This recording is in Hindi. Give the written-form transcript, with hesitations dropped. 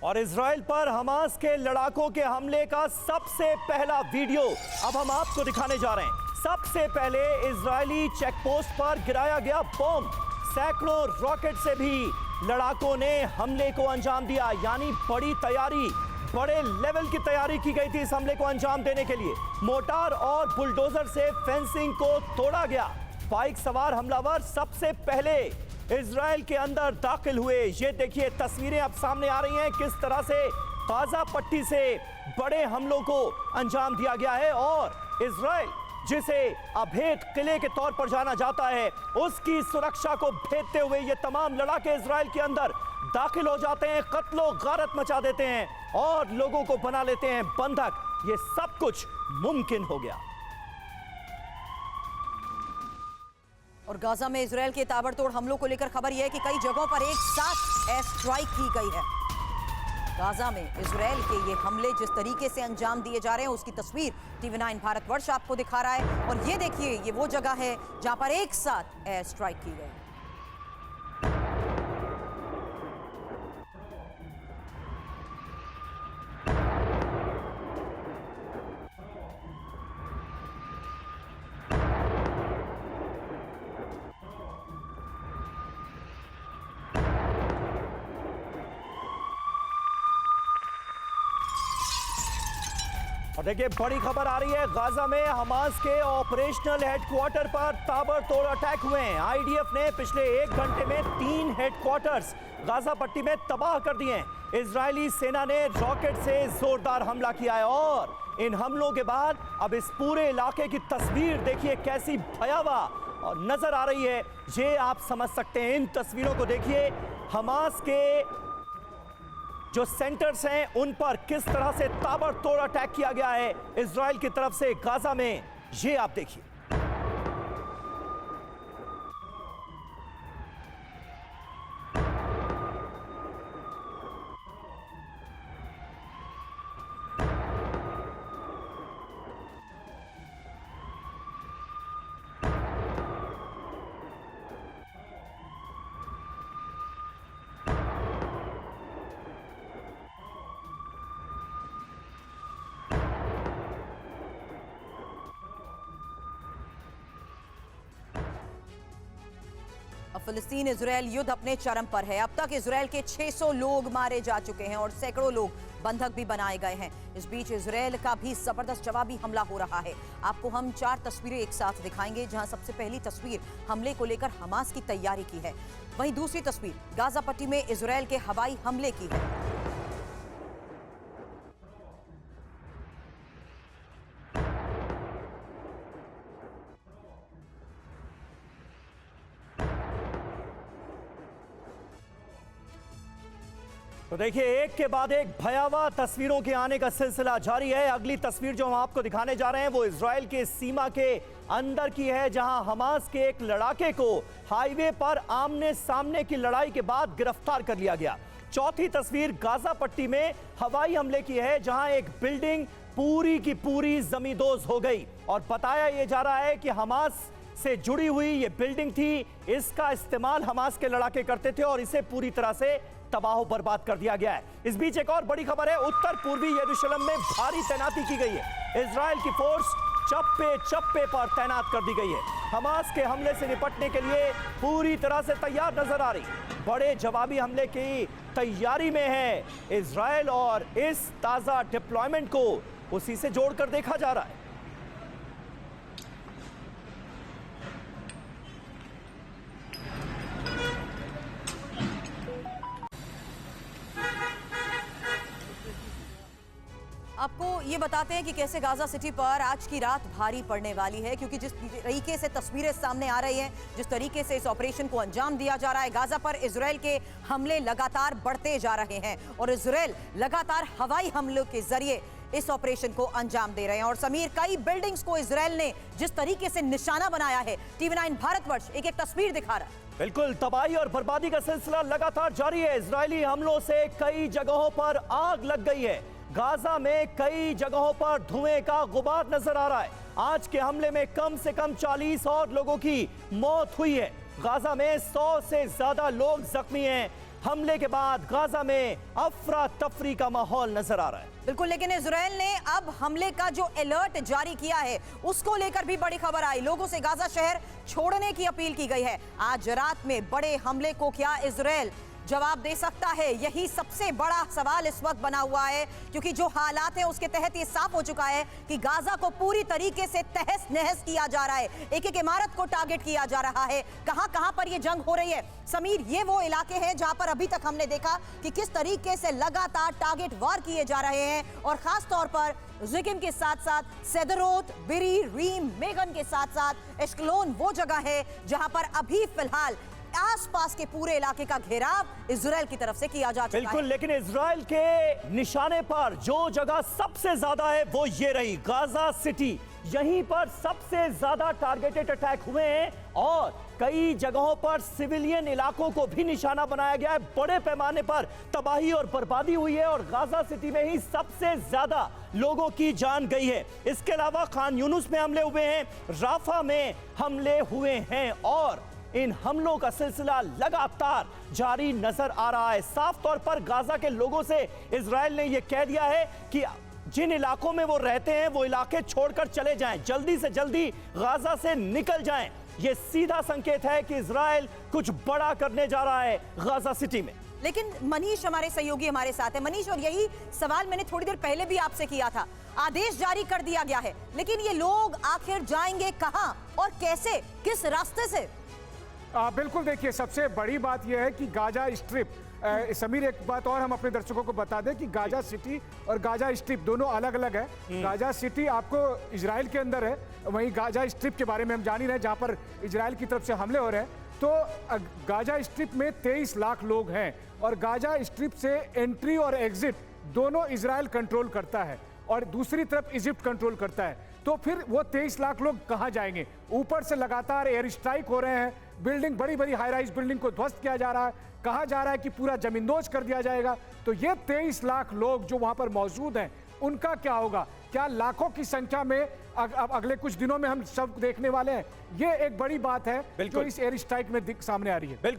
और इजराइल पर हमास के लड़ाकों के हमले का सबसे पहला वीडियो अब हम आपको दिखाने जा रहे हैं। सबसे पहले इजरायली चेकपोस्ट पर गिराया गया बॉम्ब, सैकड़ों रॉकेट से भी लड़ाकों ने हमले को अंजाम दिया। यानी बड़ी तैयारी, बड़े लेवल की तैयारी की गई थी इस हमले को अंजाम देने के लिए। मोटार और बुलडोजर से फेंसिंग को तोड़ा गया। बाइक सवार हमलावर सबसे पहले इजराइल के अंदर दाखिल हुए। ये देखिए तस्वीरें अब सामने आ रही हैं, किस तरह से गाजा पट्टी से बड़े हमलों को अंजाम दिया गया है। और इजराइल जिसे अभेद किले के तौर पर जाना जाता है, उसकी सुरक्षा को भेदते हुए ये तमाम लड़ाके इजराइल के अंदर दाखिल हो जाते हैं, कत्लो गारत मचा देते हैं और लोगों को बना लेते हैं बंधक। ये सब कुछ मुमकिन हो गया। और गाजा में इजराइल के ताबड़तोड़ हमलों को लेकर खबर यह है कि कई जगहों पर एक साथ एयर स्ट्राइक की गई है। गाजा में इजराइल के ये हमले जिस तरीके से अंजाम दिए जा रहे हैं उसकी तस्वीर TV9 भारतवर्ष आपको दिखा रहा है। और ये देखिए, ये वो जगह है जहां पर एक साथ एयर स्ट्राइक की गई। और देखिए बड़ी खबर आ रही है, गाजा में हमास के ऑपरेशनल हेडक्वार्टर पर ताबड़तोड़ अटैक हुए हैं। आईडीएफ ने पिछले 1 घंटे में 3 हेडक्वार्टर्स गाजा पट्टी में तबाह कर दिए हैं। इजरायली सेना ने रॉकेट से जोरदार हमला किया है और इन हमलों के बाद अब इस पूरे इलाके की तस्वीर देखिए कैसी भयावह और नजर आ रही है। ये आप समझ सकते हैं, इन तस्वीरों को देखिए, हमास के जो सेंटर्स हैं उन पर किस तरह से ताबड़तोड़ अटैक किया गया है इजराइल की तरफ से गाजा में। ये आप देखिए। फिलिस्तीन इजराइल युद्ध अपने चरम पर है। अब तक इजराइल के 600 लोग मारे जा चुके हैं और सैकड़ों लोग बंधक भी बनाए गए हैं। इस बीच इजराइल का भी जबरदस्त जवाबी हमला हो रहा है। आपको हम 4 तस्वीरें एक साथ दिखाएंगे, जहां सबसे पहली तस्वीर हमले को लेकर हमास की तैयारी की है, वहीं दूसरी तस्वीर गाजा पट्टी में इजराइल के हवाई हमले की है। तो देखिए एक के बाद एक भयावह तस्वीरों के आने का सिलसिला जारी है। अगली तस्वीर जो हम आपको दिखाने जा रहे हैं वो इजराइल के सीमा के अंदर की है, जहां हमास के एक लड़ाके को हाईवे पर आमने सामने की लड़ाई के बाद गिरफ्तार कर लिया गया। चौथी तस्वीर गाजा पट्टी में हवाई हमले की है, जहां एक बिल्डिंग पूरी की पूरी जमींदोज हो गई और बताया यह जा रहा है कि हमास से जुड़ी हुई ये बिल्डिंग थी, इसका इस्तेमाल हमास के लड़ाके करते थे और इसे पूरी तरह से तबाह बर्बाद कर दिया गया है। इस बीच एक और बड़ी खबर है, उत्तर पूर्वी यरूशलेम में भारी तैनाती की गई है। इजराइल की फोर्स चप्पे चप्पे पर तैनात कर दी गई है। हमास के हमले से निपटने के लिए पूरी तरह से तैयार नजर आ रही। बड़े जवाबी हमले की तैयारी में है इजराइल और इस ताजा डिप्लॉयमेंट को उसी से जोड़कर देखा जा रहा है। आपको ये बताते हैं कि कैसे गाजा सिटी पर आज की रात भारी पड़ने वाली है, क्योंकि जिस तरीके से तस्वीरें सामने आ रही हैं, जिस तरीके से इस ऑपरेशन को अंजाम दिया जा रहा है, गाजा पर इजराइल के हमले लगातार बढ़ते जा रहे हैं और इजराइल लगातार हवाई हमलों के जरिए इस ऑपरेशन को अंजाम दे रहे हैं। और समीर, कई बिल्डिंग्स को इजराइल ने जिस तरीके से निशाना बनाया है, TV9 भारतवर्ष एक एक तस्वीर दिखा रहा है। बिल्कुल, तबाही और बर्बादी का सिलसिला लगातार जारी है। इजरायली हमलों से कई जगहों पर आग लग गई है। गाजा में कई जगहों पर धुएं का गुबार नजर आ रहा है। आज के हमले में कम से कम 40 और लोगों की मौत हुई है। गाजा में 100 से ज्यादा लोग जख्मी हैं। हमले के बाद गाजा में अफरा तफरी का माहौल नजर आ रहा है। बिल्कुल, लेकिन इजराइल ने अब हमले का जो अलर्ट जारी किया है उसको लेकर भी बड़ी खबर आई। लोगों से गाजा शहर छोड़ने की अपील की गई है। आज रात में बड़े हमले को क्या इजराइल जवाब दे सकता है, यही सबसे बड़ा सवाल इस वक्त बना हुआ है, क्योंकि जो हालात हैं उसके तहत ये साफ हो चुका है कि गाजा को पूरी तरीके से तहस नहस किया जा रहा है। एक एक इमारत को टारगेट किया जा रहा है। कहां पर ये जंग हो रही है समीर? ये वो इलाके हैं जहां पर अभी तक हमने देखा कि किस तरीके से लगातार टारगेट वार किए जा रहे हैं, और खास तौर पर जिकिम के साथ साथ सेदरोत, बिरी, रीम, मेगन के साथ साथ एश्कलोन वो जगह है जहां पर अभी फिलहाल आसपास के पूरे इलाके का घेराव इजराइल की तरफ से किया जा चुका है। बिल्कुल, लेकिन इजराइल के निशाने पर जो जगह सबसे ज्यादा है वो ये रही गाजा सिटी। यहीं पर सबसे ज्यादा टारगेटेड अटैक हुए हैं और कई जगहों पर सिविलियन इलाकों को भी निशाना बनाया गया है। बड़े पैमाने पर तबाही और बर्बादी हुई है और गाजा सिटी में ही सबसे ज्यादा लोगों की जान गई है। इसके अलावा खान यूनुस में हमले हुए हैं, राफा में हमले हुए हैं और इन हमलों का सिलसिला लगातार जारी नजर आ रहा है। साफ तौर पर गाजा के लोगों से इजराइल ने यह कह दिया है कि जिन इलाकों में वो रहते हैं वो इलाके छोड़कर चले जाएं, जल्दी से जल्दी गाजा से निकल जाएं। यह सीधा संकेत है कि इजराइल कुछ बड़ा करने जा रहा है गाजा सिटी में। लेकिन मनीष हमारे सहयोगी हमारे साथ है। मनीष, और यही सवाल मैंने थोड़ी देर पहले भी आपसे किया था। आदेश जारी कर दिया गया है, लेकिन ये लोग आखिर जाएंगे कहां और कैसे, किस रास्ते से? बिल्कुल, देखिए सबसे बड़ी बात यह है कि गाजा स्ट्रिप, समीर एक बात और हम अपने दर्शकों को बता दें कि गाजा सिटी और गाजा स्ट्रिप दोनों अलग अलग है। गाजा सिटी आपको इजराइल के अंदर है, वहीं गाजा स्ट्रिप के बारे में हम जान ही रहे हैं जहां पर इजराइल की तरफ से हमले हो रहे हैं। तो गाजा स्ट्रिप में 23 लाख लोग हैं और गाजा स्ट्रिप से एंट्री और एग्जिट दोनों इजराइल कंट्रोल करता है और दूसरी तरफ इजिप्ट कंट्रोल करता है। तो फिर वो 23 लाख लोग कहां जाएंगे? ऊपर से लगातार एयर स्ट्राइक हो रहे हैं, बिल्डिंग, बड़ी बड़ी हाई राइज बिल्डिंग को ध्वस्त किया जा रहा है। कहा जा रहा है कि पूरा जमींदोज कर दिया जाएगा। तो ये 23 लाख लोग जो वहां पर मौजूद हैं उनका क्या होगा? क्या लाखों की संख्या में अब अगले कुछ दिनों में हम सब देखने वाले हैं? ये एक बड़ी बात है जो इस एयर स्ट्राइक में सामने आ रही है। बिल्कुल।